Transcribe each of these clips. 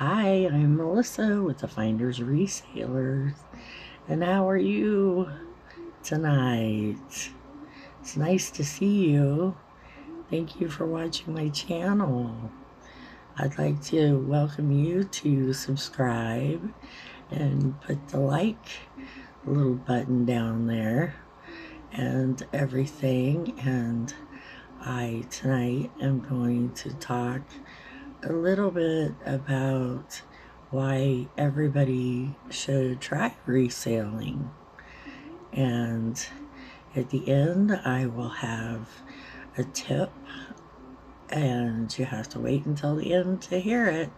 Hi, I'm Melissa with the Finders Resellers, and how are you tonight? It's nice to see you. Thank you for watching my channel. I'd like to welcome you to subscribe and put the like little button down there and everything. And I tonight am going to talk a little bit about why everybody should try reselling. And at the end, I will have a tip, and you have to wait until the end to hear it.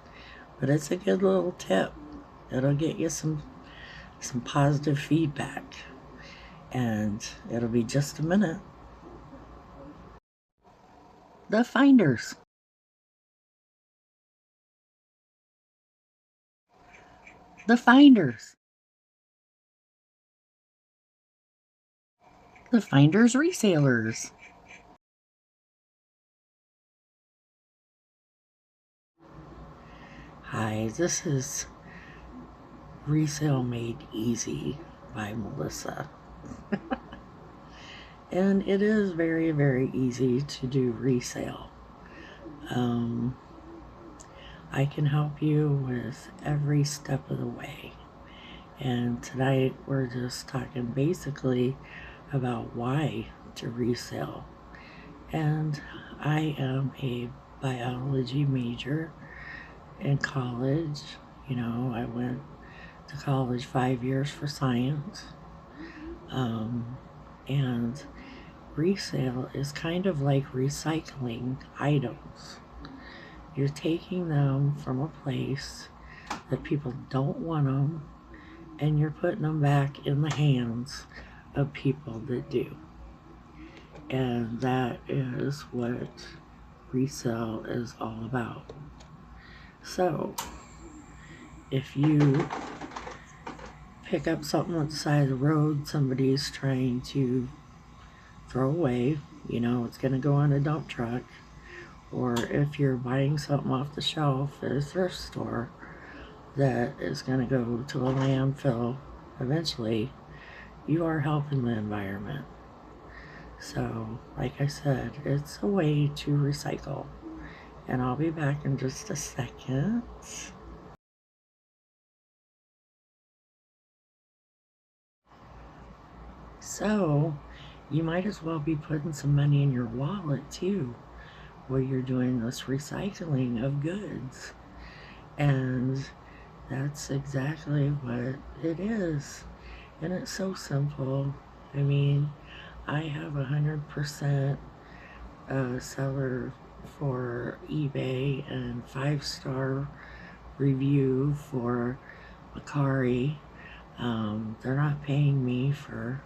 But it's a good little tip. It'll get you some positive feedback. And it'll be just a minute. The Finders. The Finders. The Finders Resellers. Hi, this is Resale Made Easy by Melissa. And it is very, very easy to do resale. I can help you with every step of the way. And tonight we're just talking basically about why to resell. And I am a biology major in college. You know, I went to college 5 years for science. And resale is kind of like recycling items. You're taking them from a place that people don't want them, and you're putting them back in the hands of people that do. And that is what resale is all about. So, if you pick up something on the side of the road somebody's trying to throw away, you know, it's going to go on a dump truck. Or if you're buying something off the shelf at a thrift store that is going to go to a landfill eventually, you are helping the environment. So, like I said, it's a way to recycle. And I'll be back in just a second. So, you might as well be putting some money in your wallet too, while you're doing this recycling of goods. And that's exactly what it is. And it's so simple. I mean, I have 100% seller for eBay and 5-star review for Macari. They're not paying me for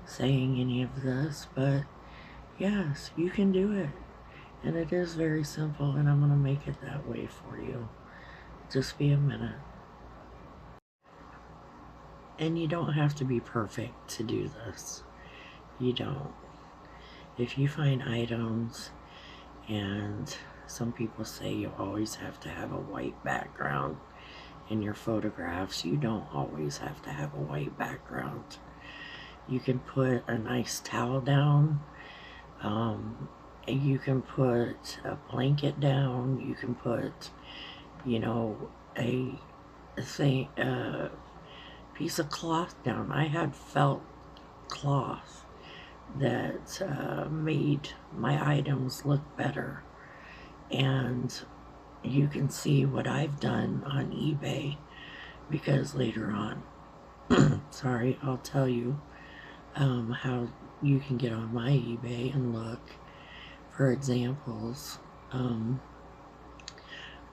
saying any of this, but yes, you can do it. And it is very simple, and I'm going to make it that way for you. Just be a minute. And you don't have to be perfect to do this. You don't. If you find items, and some people say you always have to have a white background in your photographs, you don't always have to have a white background. You can put a nice towel down. You can put a blanket down. You can put, you know, a piece of cloth down. I had felt cloth that made my items look better. And you can see what I've done on eBay, because later on, sorry, I'll tell you how you can get on my eBay and look for examples.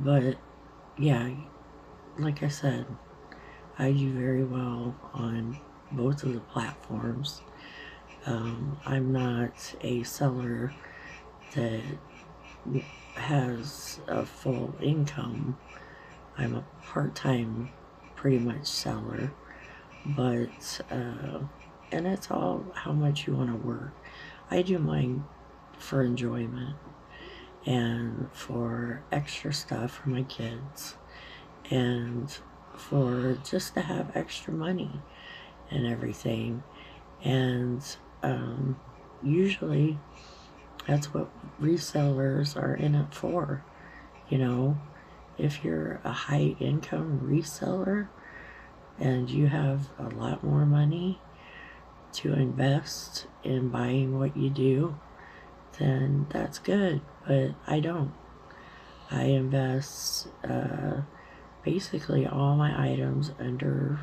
But yeah, like I said, I do very well on both of the platforms. I'm not a seller that has a full income. I'm a part-time pretty much seller, but and it's all how much you want to work. I do mine for enjoyment and for extra stuff for my kids, and for just to have extra money and everything. And usually that's what resellers are in it for. You know, if you're a high income reseller and you have a lot more money to invest in buying what you do, then that's good. But I don't. I invest basically all my items under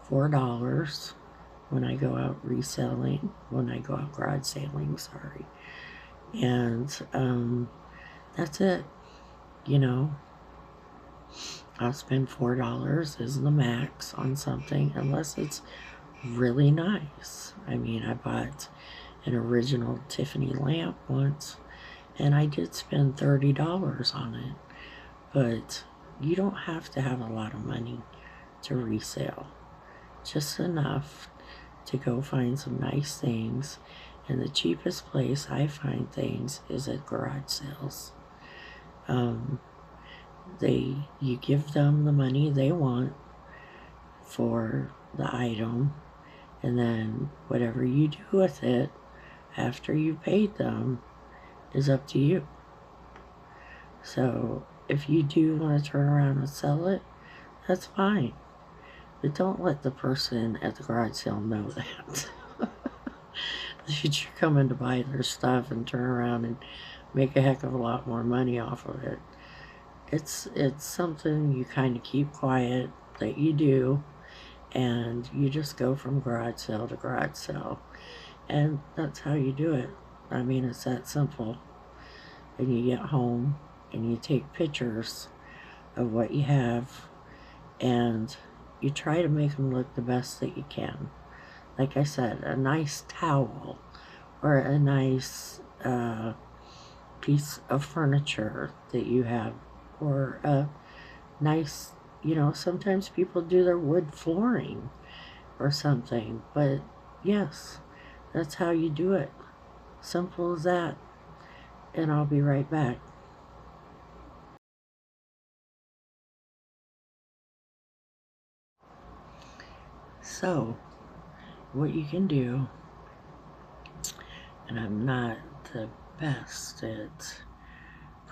$4 when I go out reselling, when I go out garage sailing, sorry. And that's it. You know, I'll spend $4 is the max on something unless it's really nice. I mean, I bought an original Tiffany lamp once and I did spend $30 on it. But you don't have to have a lot of money to resell. Just enough to go find some nice things. And the cheapest place I find things is at garage sales. You give them the money they want for the item, and then whatever you do with it after you paid them is up to you. So if you do want to turn around and sell it, that's fine. But don't let the person at the garage sale know that. That you're coming to buy their stuff and turn around and make a heck of a lot more money off of it. It's something you kind of keep quiet that you do, and you just go from garage sale to garage sale. And that's how you do it. I mean, it's that simple. And you get home and you take pictures of what you have, and you try to make them look the best that you can. Like I said, a nice towel or a nice piece of furniture that you have, or a nice, sometimes people do their wood flooring or something. But yes, that's how you do it. Simple as that. And I'll be right back. So, what you can do, and I'm not the best at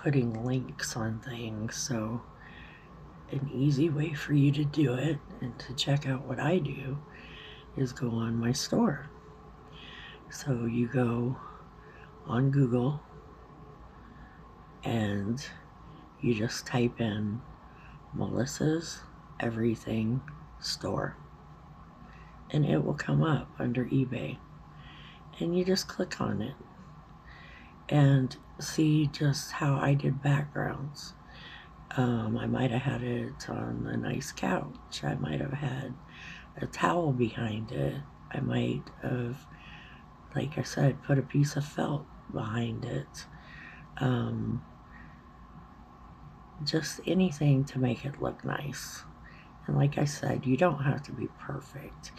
putting links on things, so an easy way for you to do it and to check out what I do is go on my store. So you go on Google and you just type in Melissa's Everything Store, and it will come up under eBay, and you just click on it and see just how I did backgrounds. I might have had it on a nice couch. I might have had a towel behind it. I might have, like I said, put a piece of felt behind it. Just anything to make it look nice. And like I said, you don't have to be perfect.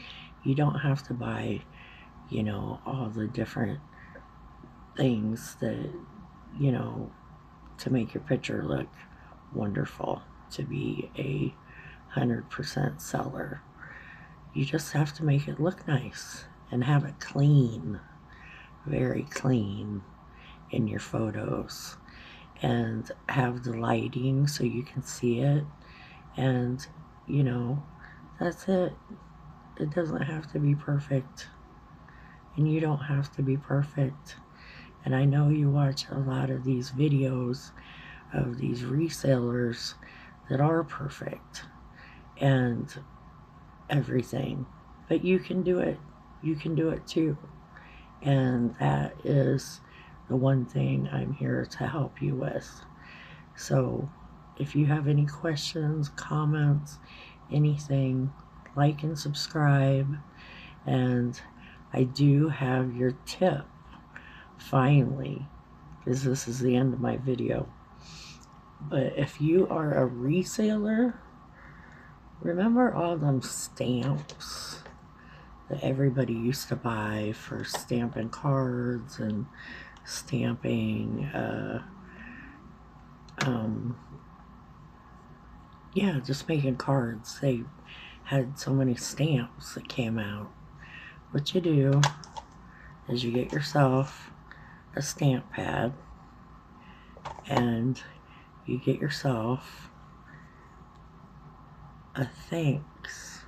You don't have to buy, all the different things that, to make your picture look wonderful, to be a 100% seller. You just have to make it look nice and have it clean, very clean in your photos, and have the lighting so you can see it. And, that's it. It doesn't have to be perfect. And you don't have to be perfect. And I know you watch a lot of these videos of these resellers that are perfect and everything. But you can do it. You can do it too. And that is the one thing I'm here to help you with. So if you have any questions, comments, anything, like and subscribe. And I do have your tip, finally, because this is the end of my video. But if you are a reseller, remember all them stamps that everybody used to buy for stamping cards and stamping yeah, just making cards. They had so many stamps that came out. What you do is you get yourself a stamp pad and you get yourself a thanks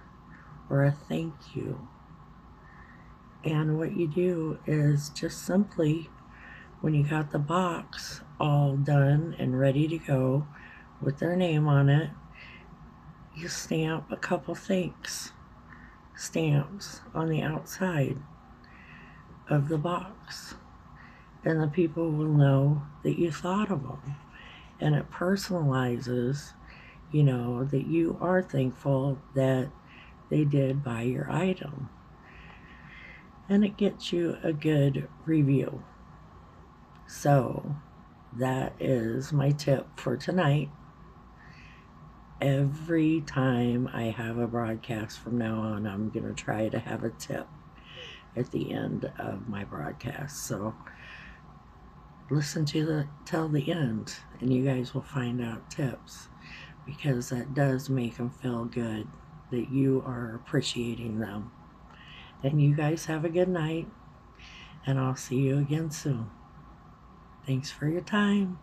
or a thank you. And what you do is just simply, when you got the box all done and ready to go with their name on it, you stamp a couple thanks stamps on the outside of the box. And the people will know that you thought of them. And it personalizes, that you are thankful that they did buy your item. And it gets you a good review. So that is my tip for tonight. Every time I have a broadcast from now on, I'm going to try to have a tip at the end of my broadcast. So listen till the end, and you guys will find out tips, because that does make them feel good that you are appreciating them. And you guys have a good night, and I'll see you again soon. Thanks for your time.